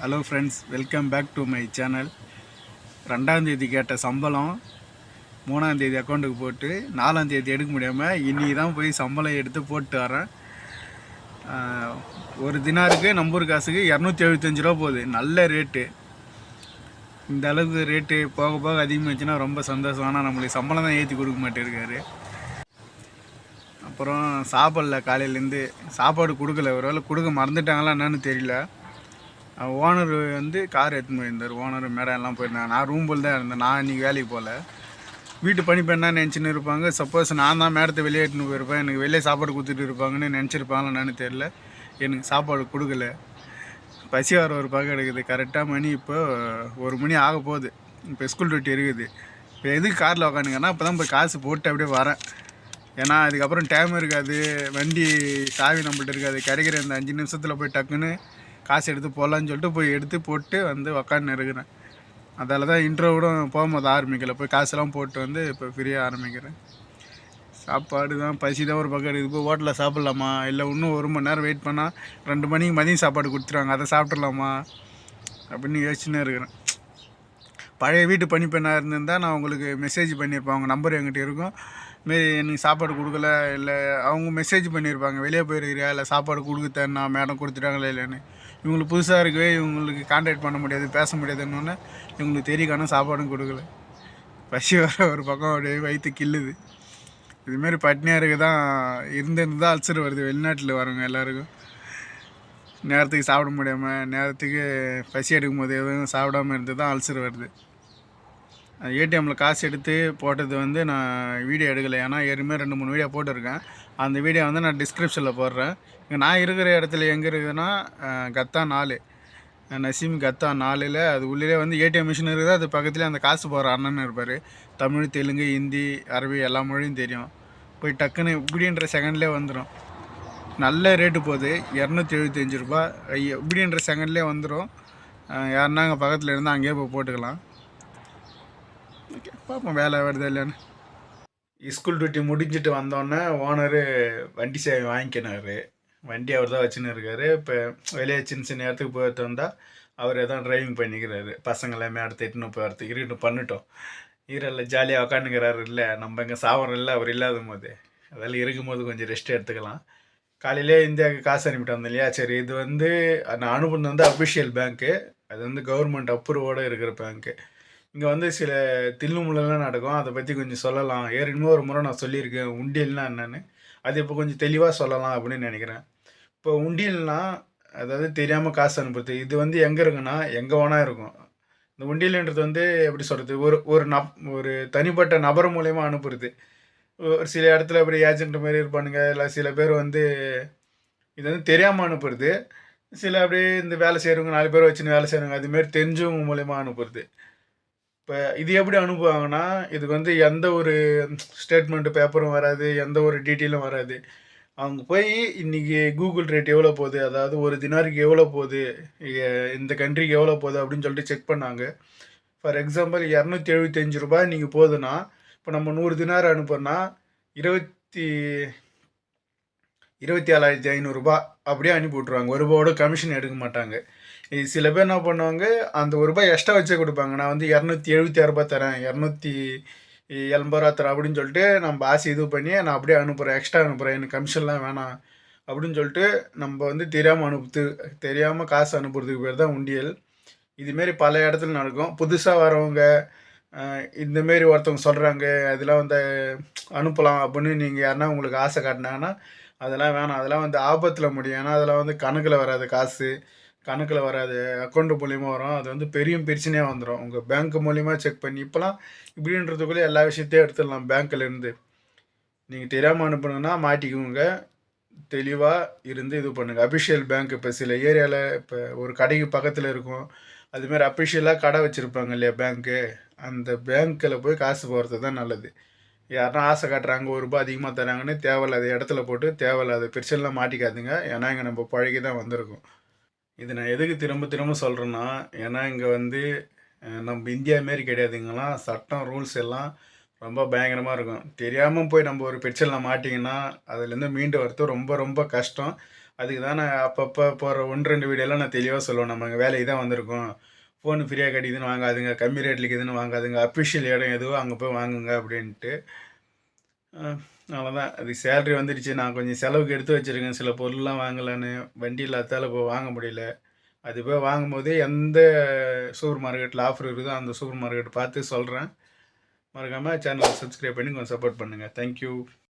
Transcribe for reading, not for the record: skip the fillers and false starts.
Hello friends, welcome back to my channel. 2ஆம் தேதி கேட்ட சம்பளம் 3ஆம் தேதி அக்கௌண்ட்டுக்கு போட்டு 4ஆம் தேதி எடுக்க முடியாமல் இன்றைக்கி தான் போய் சம்பளம் எடுத்து போட்டு வரேன். ஒரு தினாருக்கு நம்பூர் காசுக்கு 275 ரூபா போகுது. நல்ல ரேட்டு. இந்த அளவுக்கு ரேட்டு போக போக அதிகமாகிடுச்சுன்னா ரொம்ப சந்தோஷம். ஆனால் நம்மளுக்கு சம்பளம் தான் ஏற்றி கொடுக்க மாட்டேருக்காரு. அப்புறம் சாப்பிடல, காலையிலேருந்து சாப்பாடு கொடுக்கல. ஒருவேளை கொடுக்க மறந்துட்டாங்களா என்னன்னு தெரியல. ஓனர் வந்து கார் எடுத்துன்னு போயிருந்தார். ஓனர் மேடம் எல்லாம் போயிருந்தாங்க. நான் ரூம் போல் தான் இருந்தேன். நான் இன்றைக்கி வேலைக்கு போகல. வீட்டு பணிப்பெண்ணா நினச்சின்னு இருப்பாங்க. சப்போஸ் நான் தான் மேடத்தை வெளியே எடுத்துன்னு போயிருப்பேன், எனக்கு வெளியே சாப்பாடு கொடுத்துட்டு இருப்பாங்கன்னு நினச்சிருப்பாங்களா என்னன்னு தெரியல. எனக்கு சாப்பாடு கொடுக்கல. பசி வர ஒரு பக்கம் எடுக்குது. கரெக்டாக மணி இப்போ 1 மணி ஆக போகுது. இப்போ ஸ்கூல் டியூட்டி இருக்குது. இப்போ எதுக்கு காரில் உக்காந்துங்கன்னா இப்போ தான் இப்போ காசு போட்டு அப்படியே வரேன். ஏன்னா அதுக்கப்புறம் டைம் இருக்காது, வண்டி சாவி நம்மள்ட்ட இருக்காது. கிடைக்கிற இந்த 5 நிமிஷத்தில் போய் டக்குன்னு காசு எடுத்து போடலான்னு சொல்லிட்டு போய் எடுத்து போட்டு வந்து உக்காந்து இருக்கிறேன். அதால் தான் இன்ட்ரோவோட போகும்போது ஆரம்பிக்கலை. போய் காசெல்லாம் போட்டு வந்து இப்போ ஃப்ரீயாக ஆரம்பிக்கிறேன். சாப்பாடு தான், பசி தான் ஒரு பக்கம் இருக்குது. போய் ஹோட்டலில் சாப்பிட்லாமா, இல்லை இன்னும் 1 மணி நேரம் வெயிட் பண்ணால் 2 மணிக்கு மதியம் சாப்பாடு கொடுத்துருவாங்க, அதை சாப்பிட்றலாமா அப்படின்னு யோசிச்சுன்னே இருக்கிறேன். பழைய வீட்டு பணிப்பெண்ணாக இருந்திருந்தால் நான் உங்களுக்கு மெசேஜ் பண்ணியிருப்பேன். அவங்க நம்பர் என்கிட்ட இருக்கும். மாரி எனக்கு சாப்பாடு கொடுக்கல, இல்லை அவங்க மெசேஜ் பண்ணியிருப்பாங்க, வெளியே போயிருக்கிறியா, இல்லை சாப்பாடு கொடுக்குத்தேன்னா மேடம் கொடுத்துட்டாங்களே இல்லைன்னு. இவங்களுக்கு புதுசாக இருக்கவே இவங்களுக்கு கான்டாக்ட் பண்ண முடியாது, பேச முடியாதுன்னு இவங்களுக்கு தெரியுக்கான சாப்பாடும் கொடுக்கல. பசி வர ஒரு பக்கம் அப்படியே வயிற்று கில்லுது. இதுமாரி பட்னியாக இருக்க தான் இருந்திருந்து தான் அல்சர் வருது. வெளிநாட்டில் வரவங்க எல்லாருக்கும் நேரத்துக்கு சாப்பிட முடியாமல், நேரத்துக்கு பசி எடுக்கும் போது எதுவும் சாப்பிடாமல் இருந்து தான் அல்சர் வருது. ஏடிஎம்மில் காசு எடுத்து போட்டது வந்து நான் வீடியோ எடுக்கலை. ஏன்னா ஏற்கனவே 2-3 வீடியோ போட்டிருக்கேன். அந்த வீடியோ வந்து நான் டிஸ்கிரிப்ஷனில் போடுறேன். இங்கே நான் இருக்கிற இடத்துல எங்கே இருக்குதுன்னா கத்தா 4, நசீம் கத்தா 4ல் அது உள்ளே வந்து ஏடிஎம் மிஷின் இருக்குது. அது பக்கத்துலேயே அந்த காசு போகிற அண்ணன் இருப்பார். தமிழ், தெலுங்கு, ஹிந்தி, அரபி எல்லா மொழியும் தெரியும். போய் டக்குன்னு இப்படின்ற செகண்ட்லேயே வந்துடும். நல்ல ரேட்டு போகுது, 275 ரூபா. இப்படின்ற செகண்ட்லேயே வந்துடும். யாருன்னா அங்கே பக்கத்தில் இருந்தால் அங்கேயே போய் போட்டுக்கலாம். ஓகே, பார்ப்போம் வேலை வருது இல்லைன்னு. ஸ்கூல் டியூட்டி முடிஞ்சிட்டு வந்தோடனே ஓனரு வண்டி சேவை வாங்கிக்கினார். வண்டி அவர் தான் வச்சுன்னு இருக்கார். இப்போ வெளியே சின்ன நேரத்துக்கு போயிட்டு வந்தால் அவர் எதாவது ட்ரைவிங் பண்ணிக்கிறாரு. பசங்களாமே அடுத்து எட்டுன்னு போய் வரத்துக்கு இருக்கட்டும், பண்ணிட்டோம். ஈரில் ஜாலியாக உக்காந்துக்கிறாரு. இல்லை நம்ம இங்கே சாவரம் இல்லை அவர் இல்லாத போது, அதெல்லாம் இருக்கும்போது கொஞ்சம் ரெஸ்ட் எடுத்துக்கலாம். காலையிலே இந்தியாவுக்கு காசு அனுப்பிட்டு வந்தோம் இல்லையா. சரி, இது வந்து நான் அனுப்புனது வந்து அஃபிஷியல் பேங்க்கு. அது வந்து கவர்மெண்ட் அப்ரூவோடு இருக்கிற பேங்க்கு. இங்கே வந்து சில தில்லுமுள்ளெல்லாம் நடக்கும். அதை பற்றி கொஞ்சம் சொல்லலாம். ஏற்கனவே ஒரு முறை நான் சொல்லியிருக்கேன் உண்டியல்னா என்னென்னு. அது இப்போ கொஞ்சம் தெளிவாக சொல்லலாம் அப்படின்னு நினைக்கிறேன். இப்போ உண்டியல்னா அதாவது தெரியாமல் காசு அனுப்புறது. இது வந்து எங்கே இருக்குன்னா எங்கே வேணால் இருக்கும். இந்த உண்டியல்ன்றது வந்து எப்படி சொல்கிறது, ஒரு தனிப்பட்ட நபர் மூலயமா அனுப்புறது. ஒரு சில இடத்துல அப்படி ஏஜென்ட் மாதிரி இருப்பானுங்க. இல்லை சில பேர் வந்து இது வந்து தெரியாமல் அனுப்புறது. சில அப்படியே இந்த வேலை செய்கிறவங்க 4 பேர் வச்சுன்னு வேலை செய்கிறவங்க அதுமாரி தெரிஞ்சவங்க மூலயமா அனுப்புறது. இப்போ இது எப்படி அனுப்புவாங்கன்னா, இதுக்கு வந்து எந்த ஒரு ஸ்டேட்மெண்ட்டு பேப்பரும் வராது, எந்த ஒரு டீட்டெயிலும் வராது. அவங்க போய் இன்றைக்கி கூகுள் ரேட் எவ்வளோ போகுது, அதாவது ஒரு தினாருக்கு எவ்வளோ போகுது, இந்த கண்ட்ரிக்கு எவ்வளோ போகுது அப்படின்னு சொல்லிட்டு செக் பண்ணாங்க. ஃபார் எக்ஸாம்பிள் 275 ரூபாய் இன்றைக்கி போகுதுன்னா, இப்போ நம்ம 100 தினார் அனுப்புறோன்னா 27,500 ரூபாய் அப்படியே அனுப்பி விட்ருவாங்க. ஒரு ரூபாவோட கமிஷன் எடுக்க மாட்டாங்க. சில பேர் என்ன பண்ணுவாங்க, அந்த ஒரு ரூபாய் எக்ஸ்ட்ரா வச்சே கொடுப்பாங்க. நான் வந்து 276 ரூபாய் தரேன், 280 ரூபா தரேன் அப்படின்னு சொல்லிட்டு நம்ம ஆசை இது பண்ணி நான் அப்படியே அனுப்புகிறேன், எக்ஸ்ட்ரா அனுப்புகிறேன், எனக்கு கமிஷன்லாம் வேணாம் அப்படின்னு சொல்லிட்டு நம்ம வந்து தெரியாமல் காசு அனுப்புறதுக்கு பேர் தான் உண்டியல். இதுமாரி பல இடத்துல நடக்கும். புதுசாக வரவங்க இந்தமாரி ஒருத்தவங்க சொல்கிறாங்க அதெல்லாம் வந்து அனுப்பலாம் அப்படின்னு நீங்கள் யாருன்னா உங்களுக்கு ஆசை காட்டினாங்கன்னா அதெல்லாம் வேணாம். அதெல்லாம் வந்து ஆபத்தில் முடியும். ஏன்னா அதெல்லாம் வந்து கணக்கில் வராது, காசு கணக்கில் வராது, அக்கௌண்ட்டு மூலியமாக வரும். அது வந்து பெரிய பிரச்சனையாக வந்துடும். உங்கள் பேங்க் மூலியமாக செக் பண்ணி இப்போலாம் இப்படின்றதுக்குள்ளே எல்லா விஷயத்தையும் எடுத்துடலாம் பேங்க்லேருந்து. நீங்கள் தெரியாமல் அனுப்புனீங்கன்னா மாட்டிக்குவோங்க. தெளிவாக இருந்து இது பண்ணுங்கள். அஃபிஷியல் பேங்க் இப்போ சில ஏரியாவில் இப்போ ஒரு கடைக்கு பக்கத்தில் இருக்கும். அதுமாரி அஃபிஷியலாக கடை வச்சுருப்பாங்க இல்லையா பேங்க்கு, அந்த பேங்க்கில் போய் காசு போகிறது தான் நல்லது. யாருன்னா ஆசை காட்டுறாங்க, 1 ரூபாய் அதிகமாக தராங்கன்னு தேவையில்லாத இடத்துல போட்டு தேவையில்லாத பிரச்சனைலாம் மாட்டிக்காதுங்க. ஏன்னா இங்கே நம்ம பழகி தான் வந்திருக்கோம். இது நான் எதுக்கு திரும்ப திரும்ப சொல்கிறேன்னா, ஏன்னா இங்கே வந்து நம்ம இந்தியா மாரி கிடையாதுங்கலாம். சட்டம் ரூல்ஸ் எல்லாம் ரொம்ப பயங்கரமாக இருக்கும். தெரியாமல் போய் நம்ம ஒரு பிரச்சனையில் மாட்டிங்கன்னா அதுலேருந்து மீண்டு வரது ரொம்ப ரொம்ப கஷ்டம். அதுக்கு தான் நான் அப்பப்போ போகிற 1-2 வீடியோலாம் நான் தெளிவாக சொல்லுவேன். நம்ம வேலைக்கு தான் வந்திருக்கோம். ஃபோனு ஃப்ரீயாக கிடைக்குதுன்னு வாங்காதுங்க, கம்மி ரேட்டில் இருக்குதுன்னு வாங்காதுங்க, அஃபிஷியல் இடம் எதுவோ அங்கே போய் வாங்குங்க அப்படின்ட்டு. அவ்வளோதான். அது சேலரி வந்துடுச்சு. நான் கொஞ்சம் செலவுக்கு எடுத்து வச்சுருக்கேன். சில பொருள்லாம் வாங்கலான்னு. வண்டி இல்லாததால் இப்போ வாங்க முடியல. அது போய் வாங்கும்போது எந்த சூப்பர் மார்க்கெட்டில் ஆஃபர் இருக்குதோ அந்த சூப்பர் மார்க்கெட் பார்த்து சொல்கிறேன். மறக்காமல் சேனலை சப்ஸ்கிரைப் பண்ணி கொஞ்சம் சப்போர்ட் பண்ணுங்கள். தேங்க்யூ.